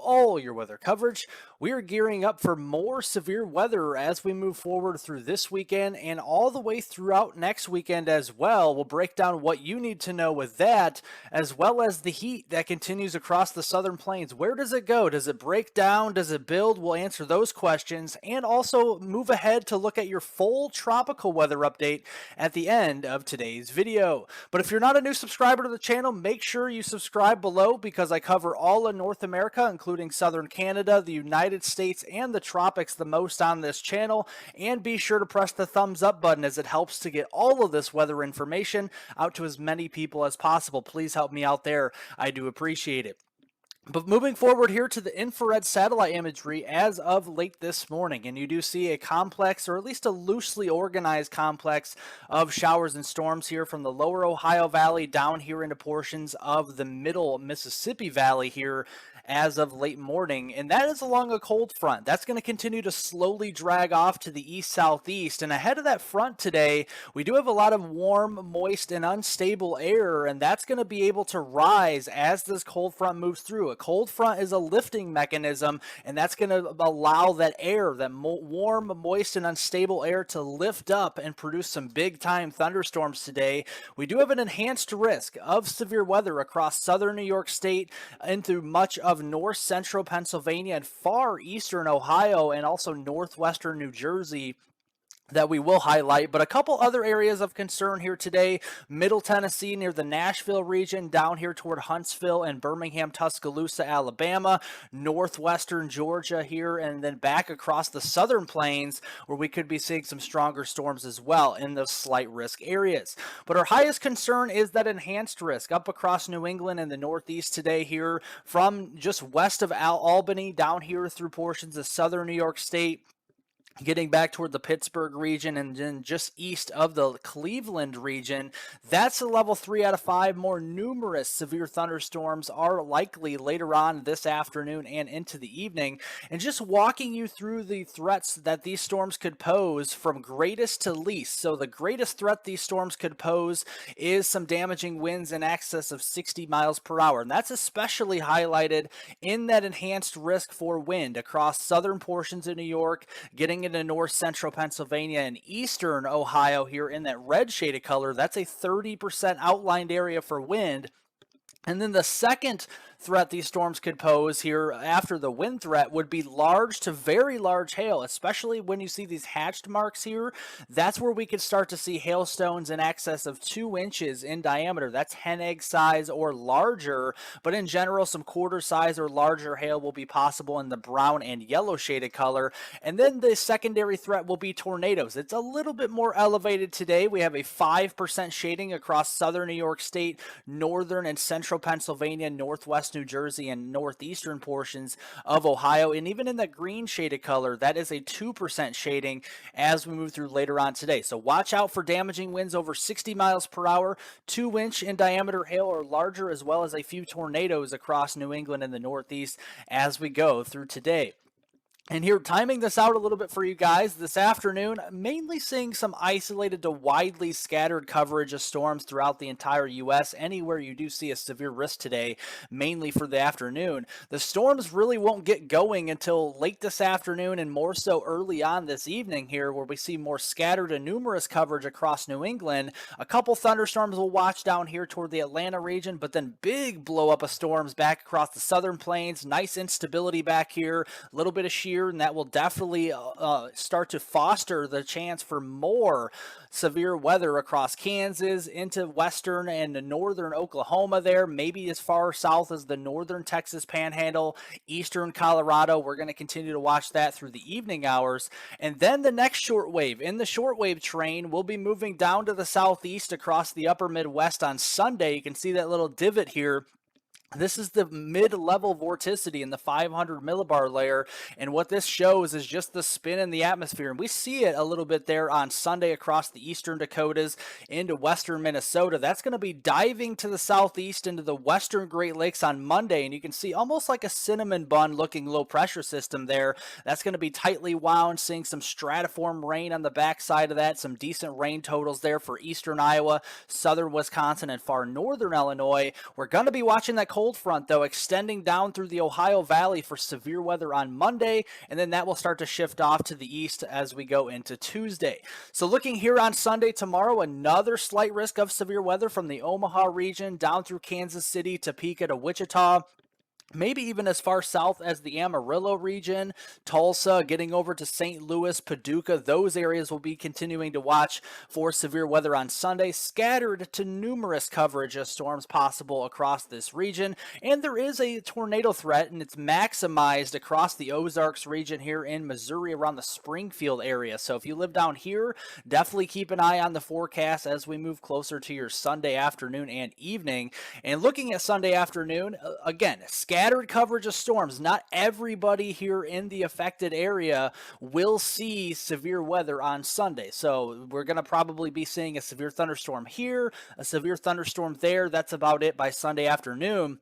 all your weather coverage. We are gearing up for more severe weather as we move forward through this weekend and all the way throughout next weekend as well. We'll break down what you need to know with that, as well as the heat that continues across the southern plains. Where does it go? Does it break down? Does it build? We'll answer those questions and also move ahead to look at your full tropical weather update at the end of today's video. But if you're not a new subscriber to the channel, make sure you subscribe below because I cover all of North America, including southern Canada, the United States, and the tropics the most on this channel. And be sure to press the thumbs up button as it helps to get all of this weather information out to as many people as possible. Please help me out there. I do appreciate it. But moving forward here to the infrared satellite imagery as of late this morning, and you do see a complex, or at least a loosely organized complex of showers and storms here from the lower Ohio Valley down here into portions of the middle Mississippi Valley here as of late morning, and that is along a cold front. That's going to continue to slowly drag off to the east-southeast, and ahead of that front today, we do have a lot of warm, moist, and unstable air, and that's going to be able to rise as this cold front moves through. A cold front is a lifting mechanism, and that's going to allow that air, that warm, moist, and unstable air to lift up and produce some big-time thunderstorms today. We do have an enhanced risk of severe weather across southern New York State and through much of north central Pennsylvania and far eastern Ohio and also northwestern New Jersey that we will highlight, but a couple other areas of concern here today. Middle Tennessee near the Nashville region, down here toward Huntsville and Birmingham, Tuscaloosa, Alabama, northwestern Georgia here, and then back across the southern plains where we could be seeing some stronger storms as well in those slight risk areas. But our highest concern is that enhanced risk up across New England and the Northeast today here from just west of Albany down here through portions of southern New York State, getting back toward the Pittsburgh region and then just east of the Cleveland region. That's a level 3 out of 5. More numerous severe thunderstorms are likely later on this afternoon and into the evening. And just walking you through the threats that these storms could pose from greatest to least. So the greatest threat these storms could pose is some damaging winds in excess of 60 miles per hour. And that's especially highlighted in that enhanced risk for wind across southern portions of New York, getting into north central Pennsylvania and eastern Ohio here in that red shaded color. That's a 30% outlined area for wind. And then the second threat these storms could pose here after the wind threat would be large to very large hail, especially when you see these hatched marks here. That's where we could start to see hailstones in excess of 2 inches in diameter. That's hen egg size or larger, but in general, some quarter size or larger hail will be possible in the brown and yellow shaded color. And then the secondary threat will be tornadoes. It's a little bit more elevated today. We have a 5% shading across southern New York State, northern and central Pennsylvania, northwest New Jersey, and northeastern portions of Ohio. And even in the green shaded color, that is a 2% shading as we move through later on today. So watch out for damaging winds over 60 miles per hour, 2-inch in diameter hail or larger, as well as a few tornadoes across New England and the Northeast as we go through today. And here, timing this out a little bit for you guys, this afternoon, mainly seeing some isolated to widely scattered coverage of storms throughout the entire U.S. Anywhere you do see a severe risk today, mainly for the afternoon. The storms really won't get going until late this afternoon and more so early on this evening here, where we see more scattered and numerous coverage across New England. A couple thunderstorms we'll watch down here toward the Atlanta region, but then big blow up of storms back across the southern plains. Nice instability back here, a little bit of shear, and that will definitely start to foster the chance for more severe weather across Kansas into western and northern Oklahoma there, maybe as far south as the northern Texas Panhandle, eastern Colorado. We're going to continue to watch that through the evening hours. And then the next shortwave in the shortwave train will be moving down to the southeast across the upper Midwest on Sunday. You can see that little divot here. This is the mid-level vorticity in the 500 millibar layer, and what this shows is just the spin in the atmosphere, and we see it a little bit there on Sunday across the eastern Dakotas into western Minnesota. That's going to be diving to the southeast into the western Great Lakes on Monday, and you can see almost like a cinnamon bun looking low pressure system there. That's going to be tightly wound, seeing some stratiform rain on the backside of that, some decent rain totals there for eastern Iowa, southern Wisconsin, and far northern Illinois. We're going to be watching that cold cold front, though, extending down through the Ohio Valley for severe weather on Monday, and then that will start to shift off to the east as we go into Tuesday. So looking here on Sunday, tomorrow, another slight risk of severe weather from the Omaha region down through Kansas City, Topeka to Wichita. Maybe even as far south as the Amarillo region, Tulsa, getting over to St. Louis, Paducah. Those areas will be continuing to watch for severe weather on Sunday, scattered to numerous coverage of storms possible across this region. And there is a tornado threat, and it's maximized across the Ozarks region here in Missouri around the Springfield area. So if you live down here, definitely keep an eye on the forecast as we move closer to your Sunday afternoon and evening. And looking at Sunday afternoon, again, scattered coverage of storms. Not everybody here in the affected area will see severe weather on Sunday. So we're going to probably be seeing a severe thunderstorm here, a severe thunderstorm there. That's about it by Sunday afternoon.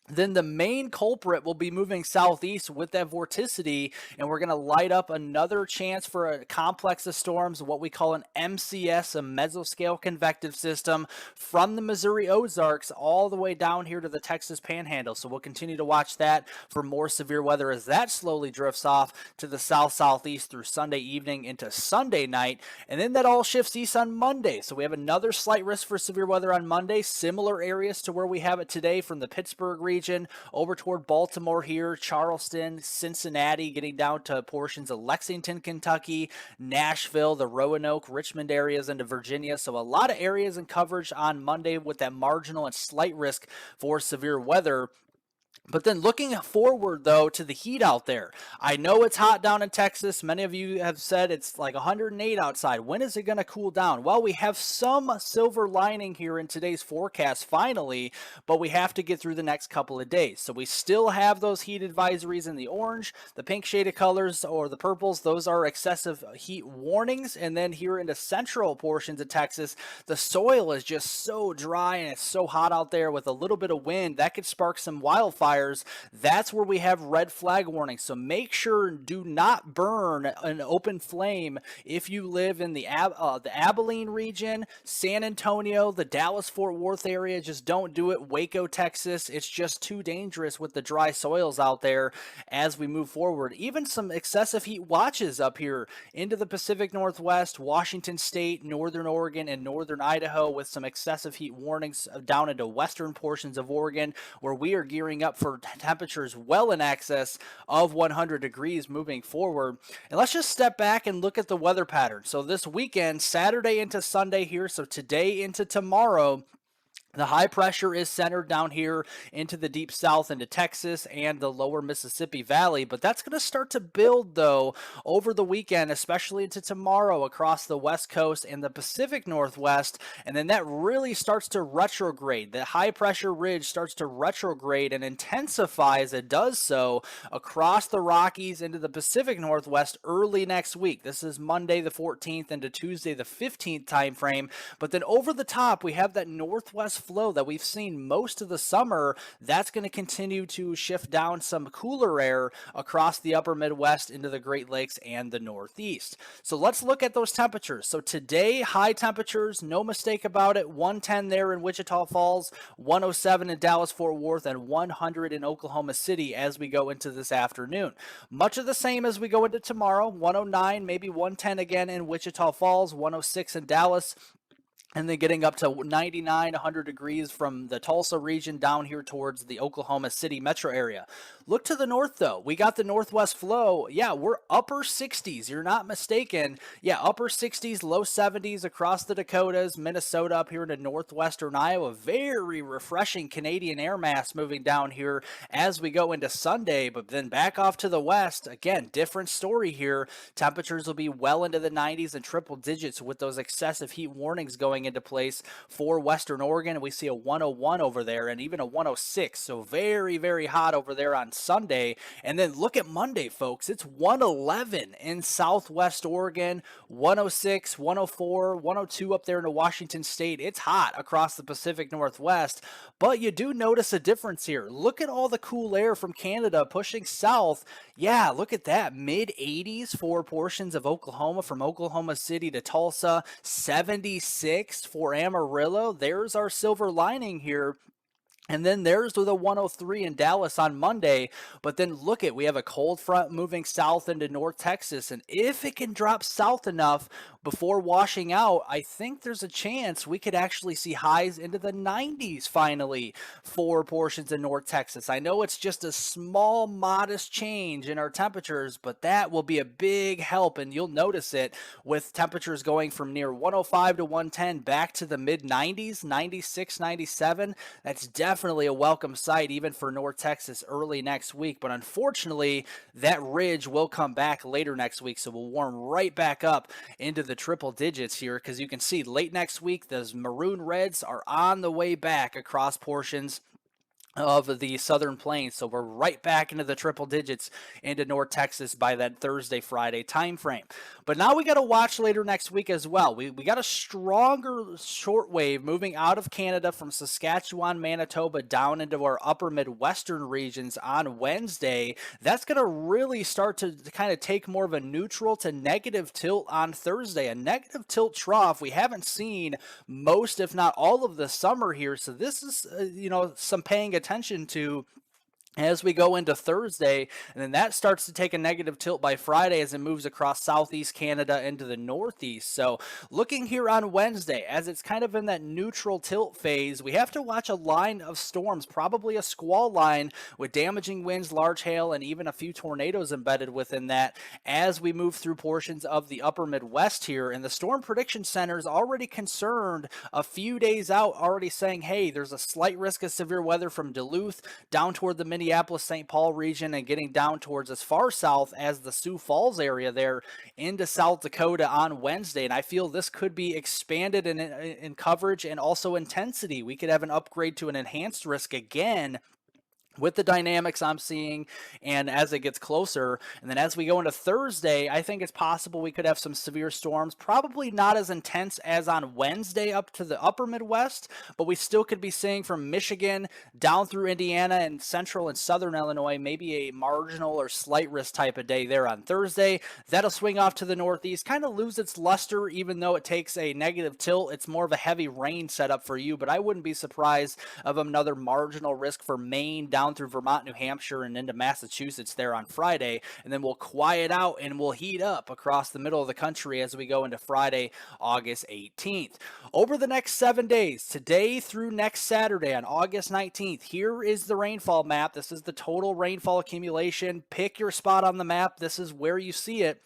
Then the main culprit will be moving southeast with that vorticity, and we're going to light up another chance for a complex of storms, what we call an MCS, a mesoscale convective system, from the Missouri Ozarks all the way down here to the Texas Panhandle. So we'll continue to watch that for more severe weather as that slowly drifts off to the south-southeast through Sunday evening into Sunday night, and then that all shifts east on Monday. So we have another slight risk for severe weather on Monday, similar areas to where we have it today from the Pittsburgh region over toward Baltimore here, Charleston, Cincinnati, getting down to portions of Lexington, Kentucky, Nashville, the Roanoke, Richmond areas into Virginia. So a lot of areas in coverage on Monday with that marginal and slight risk for severe weather. But then looking forward, though, to the heat out there. I know it's hot down in Texas. Many of you have said it's like 108 outside. When is it going to cool down? Well, we have some silver lining here in today's forecast finally, but we have to get through the next couple of days. So we still have those heat advisories in the orange. The pink shaded colors or the purples, those are excessive heat warnings. And then here in the central portions of Texas, the soil is just so dry and it's so hot out there with a little bit of wind. That could spark some wildfires. That's where we have red flag warnings. So make sure do not burn an open flame if you live in the Abilene region, San Antonio, the Dallas-Fort Worth area. Just don't do it. Waco, Texas. It's just too dangerous with the dry soils out there as we move forward. Even some excessive heat watches up here into the Pacific Northwest, Washington State, Northern Oregon, and Northern Idaho with some excessive heat warnings down into western portions of Oregon where we are gearing up for temperatures well in excess of 100 degrees moving forward. And let's just step back and look at the weather pattern. So this weekend, Saturday into Sunday here, so today into tomorrow, the high pressure is centered down here into the deep south into Texas and the lower Mississippi Valley, but that's going to start to build, though, over the weekend, especially into tomorrow across the West Coast and the Pacific Northwest, and then that really starts to retrograde. The high pressure ridge starts to retrograde and intensify as it does so across the Rockies into the Pacific Northwest early next week. This is Monday the 14th into Tuesday the 15th time frame, but then over the top we have that northwest flow that we've seen most of the summer. That's going to continue to shift down some cooler air across the upper Midwest into the Great Lakes and the Northeast. So let's look at those temperatures. So today, high temperatures, no mistake about it, 110 there in Wichita Falls, 107 in Dallas-Fort Worth, and 100 in Oklahoma City as we go into this afternoon. Much of the same as we go into tomorrow, 109, maybe 110 again in Wichita Falls, 106 in Dallas, and then getting up to 99, 100 degrees from the Tulsa region down here towards the Oklahoma City metro area. Look to the north, though. We got the northwest flow. Yeah, we're upper 60s. You're not mistaken. Yeah, upper 60s, low 70s across the Dakotas, Minnesota up here into northwestern Iowa. Very refreshing Canadian air mass moving down here as we go into Sunday. But then back off to the west, again, different story here. Temperatures will be well into the 90s and triple digits with those excessive heat warnings going into place for Western Oregon. And we see a 101 over there and even a 106. So very, very hot over there on Sunday. And then look at Monday, folks. It's 111 in Southwest Oregon, 106, 104, 102 up there into Washington State. It's hot across the Pacific Northwest, but you do notice a difference here. Look at all the cool air from Canada pushing south. Yeah, look at that. Mid 80s for portions of Oklahoma, from Oklahoma City to Tulsa, 76 for Amarillo. There's our silver lining here. And then there's the 103 in Dallas on Monday. But then look at, we have a cold front moving south into North Texas. And if it can drop south enough before washing out, I think there's a chance we could actually see highs into the 90s finally for portions of North Texas. I know it's just a small, modest change in our temperatures, but that will be a big help. And you'll notice it with temperatures going from near 105 to 110 back to the mid 90s, 96, 97. That's definitely a welcome sight even for North Texas early next week. But unfortunately, that ridge will come back later next week. So we'll warm right back up into the triple digits here, because you can see late next week, those maroon reds are on the way back across portions of the southern plains. So we're right back into the triple digits into North Texas by that Thursday, Friday time frame. But now we got to watch later next week as well. We got a stronger shortwave moving out of Canada from Saskatchewan, Manitoba down into our upper Midwestern regions on Wednesday. That's going to really start to kind of take more of a neutral to negative tilt on Thursday. A negative tilt trough we haven't seen most, if not all, of the summer here. So this is, some paying attention to as we go into Thursday, and then that starts to take a negative tilt by Friday as it moves across southeast Canada into the northeast. So looking here on Wednesday, as it's kind of in that neutral tilt phase, we have to watch a line of storms, probably a squall line with damaging winds, large hail, and even a few tornadoes embedded within that as we move through portions of the upper Midwest here. And the Storm Prediction Center is already concerned a few days out, already saying, hey, there's a slight risk of severe weather from Duluth down toward the Minneapolis-St. Paul region and getting down towards as far south as the Sioux Falls area there into South Dakota on Wednesday. And I feel this could be expanded in coverage and also intensity. We could have an upgrade to an enhanced risk again with the dynamics I'm seeing and as it gets closer. And then as we go into Thursday, I think it's possible we could have some severe storms, probably not as intense as on Wednesday up to the upper Midwest, but we still could be seeing from Michigan down through Indiana and central and southern Illinois, maybe a marginal or slight risk type of day there on Thursday. That'll swing off to the northeast, kind of lose its luster, even though it takes a negative tilt. It's more of a heavy rain setup for you, but I wouldn't be surprised of another marginal risk for Maine down through Vermont, New Hampshire, and into Massachusetts there on Friday. And then we'll quiet out and we'll heat up across the middle of the country as we go into Friday, August 18th. Over the next 7 days, today through next Saturday on August 19th, here is the rainfall map. This is the total rainfall accumulation. Pick your spot on the map. This is where you see it.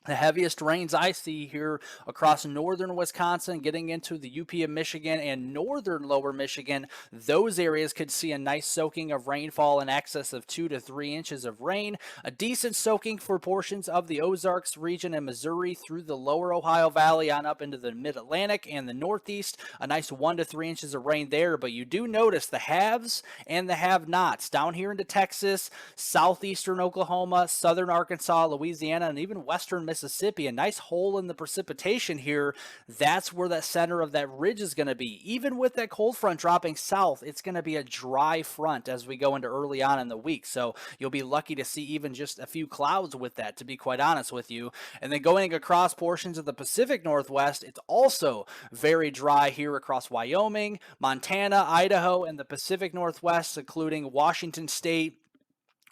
The heaviest rains I see here across northern Wisconsin, getting into the UP of Michigan and northern lower Michigan. Those areas could see a nice soaking of rainfall in excess of 2 to 3 inches of rain. A decent soaking for portions of the Ozarks region and Missouri through the lower Ohio Valley on up into the mid-Atlantic and the Northeast. A nice 1 to 3 inches of rain there. But you do notice the haves and the have-nots down here into Texas, southeastern Oklahoma, southern Arkansas, Louisiana, and even western Mississippi. A nice hole in the precipitation here. That's where that center of that ridge is going to be. Even with that cold front dropping south, it's going to be a dry front as we go into early on in the week. So you'll be lucky to see even just a few clouds with that, to be quite honest with you. And then going across portions of the Pacific Northwest, it's also very dry here across Wyoming, Montana, Idaho, and the Pacific Northwest, including Washington State,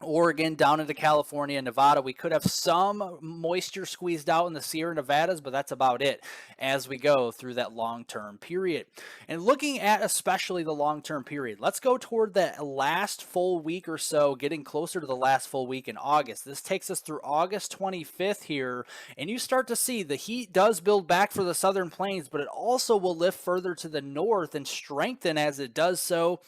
Oregon, down into California, Nevada. We could have some moisture squeezed out in the Sierra Nevadas, but that's about it as we go through that long-term period. And looking at especially the long-term period, let's go toward that last full week or so, getting closer to the last full week in August. This takes us through August 25th here, and you start to see the heat does build back for the southern plains, but it also will lift further to the north and strengthen as it does so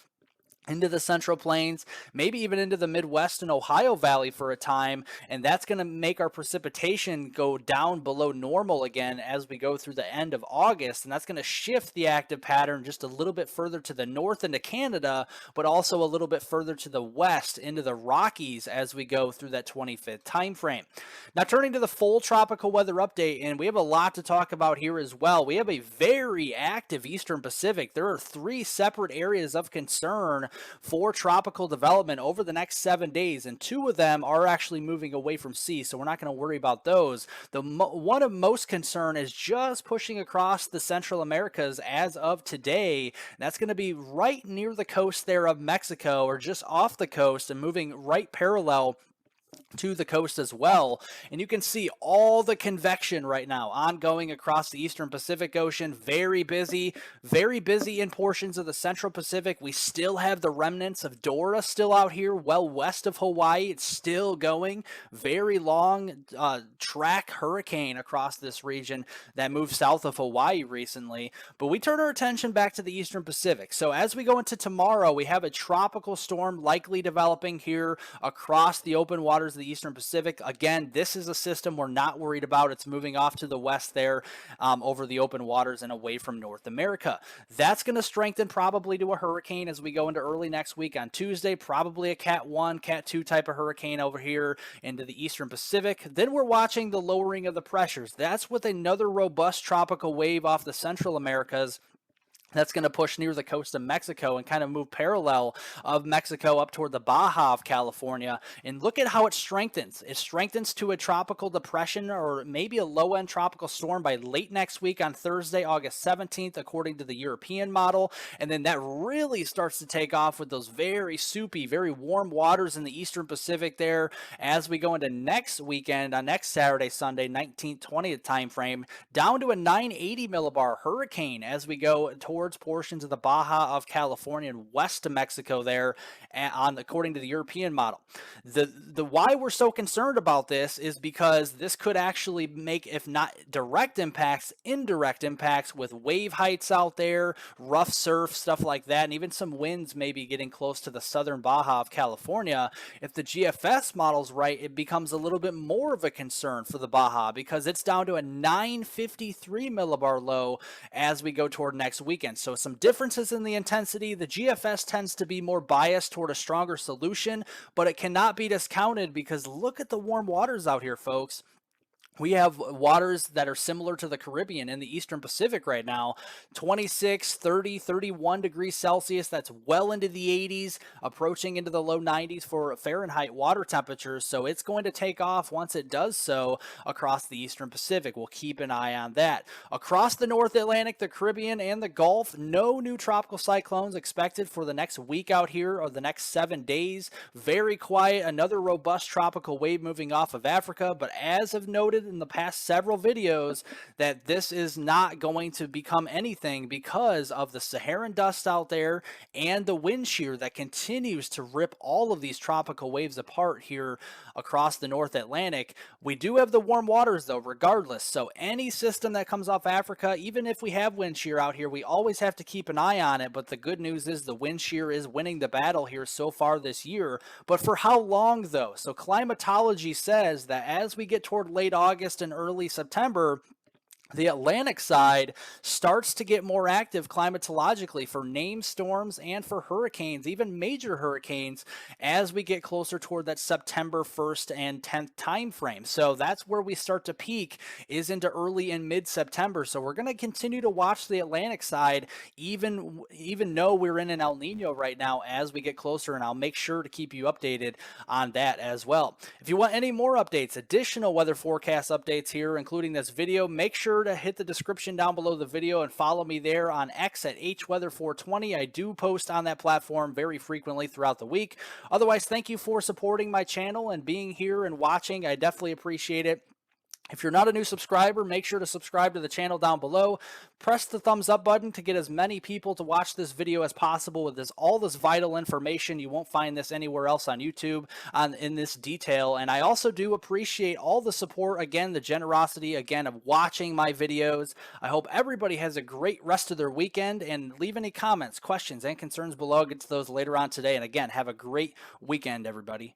into the Central Plains, maybe even into the Midwest and Ohio Valley for a time, and that's going to make our precipitation go down below normal again as we go through the end of August, and that's going to shift the active pattern just a little bit further to the north into Canada, but also a little bit further to the west into the Rockies as we go through that 25th time frame. Now turning to the full tropical weather update, and we have a lot to talk about here as well. We have a very active Eastern Pacific. There are 3 separate areas of concern for tropical development over the next 7 days, and 2 of them are actually moving away from sea, so we're not going to worry about those. The one of most concern is just pushing across the Central Americas as of today. That's going to be right near the coast there of Mexico, or just off the coast, and moving right parallel to the coast as well. And you can see all the convection right now ongoing across the Eastern Pacific Ocean. Very busy in portions of the Central Pacific. We still have the remnants of Dora still out here well west of Hawaii. It's still going. Very long track hurricane across this region that moved south of Hawaii recently. But we turn our attention back to the Eastern Pacific. So as we go into tomorrow, we have a tropical storm likely developing here across the open waters of the Eastern Pacific. Again, this is a system we're not worried about. It's moving off to the west there over the open waters and away from North America. That's going to strengthen probably to a hurricane as we go into early next week on Tuesday. Probably a Cat 1, Cat 2 type of hurricane over here into the Eastern Pacific. Then we're watching the lowering of the pressures. That's with another robust tropical wave off the Central Americas. That's going to push near the coast of Mexico and kind of move parallel of Mexico up toward the Baja of California. And look at how it strengthens. It strengthens to a tropical depression or maybe a low-end tropical storm by late next week on Thursday, August 17th, according to the European model. And then that really starts to take off with those very soupy, very warm waters in the Eastern Pacific there as we go into next weekend on next Saturday, Sunday, 19th, 20th time frame, down to a 980 millibar hurricane as we go towards portions of the Baja of California and west of Mexico there according to the European model. The why we're so concerned about this is because this could actually make, if not direct impacts, indirect impacts with wave heights out there, rough surf, stuff like that, and even some winds maybe getting close to the southern Baja of California. If the GFS model's right, it becomes a little bit more of a concern for the Baja because it's down to a 953 millibar low as we go toward next weekend. So some differences in the intensity. The GFS tends to be more biased toward a stronger solution, but it cannot be discounted because look at the warm waters out here, folks. We have waters that are similar to the Caribbean in the Eastern Pacific right now, 26, 30, 31 degrees Celsius. That's well into the 80s, approaching into the low 90s for Fahrenheit water temperatures. So it's going to take off once it does so across the Eastern Pacific. We'll keep an eye on that. Across the North Atlantic, the Caribbean, and the Gulf, no new tropical cyclones expected for the next week out here or the next 7 days. Very quiet. Another robust tropical wave moving off of Africa. But as of noted in the past several videos, that this is not going to become anything because of the Saharan dust out there and the wind shear that continues to rip all of these tropical waves apart here across the North Atlantic. We do have the warm waters though, regardless. So any system that comes off Africa, even if we have wind shear out here, we always have to keep an eye on it. But the good news is the wind shear is winning the battle here so far this year. But for how long though? So climatology says that as we get toward late August and early September, the Atlantic side starts to get more active climatologically for named storms and for hurricanes, even major hurricanes, as we get closer toward that September 1st and 10th time frame. So that's where we start to peak, is into early and mid-September. So we're going to continue to watch the Atlantic side, even though we're in an El Nino right now as we get closer, and I'll make sure to keep you updated on that as well. If you want any more updates, additional weather forecast updates here, including this video, make sure to hit the description down below the video and follow me there on X at hweather420. I do post on that platform very frequently throughout the week. Otherwise, thank you for supporting my channel and being here and watching. I definitely appreciate it. If you're not a new subscriber, make sure to subscribe to the channel down below. Press the thumbs up button to get as many people to watch this video as possible with all this vital information. You won't find this anywhere else on YouTube in this detail. And I also do appreciate all the support, again, the generosity, again, of watching my videos. I hope everybody has a great rest of their weekend, and leave any comments, questions, and concerns below. I'll get to those later on today. And again, have a great weekend, everybody.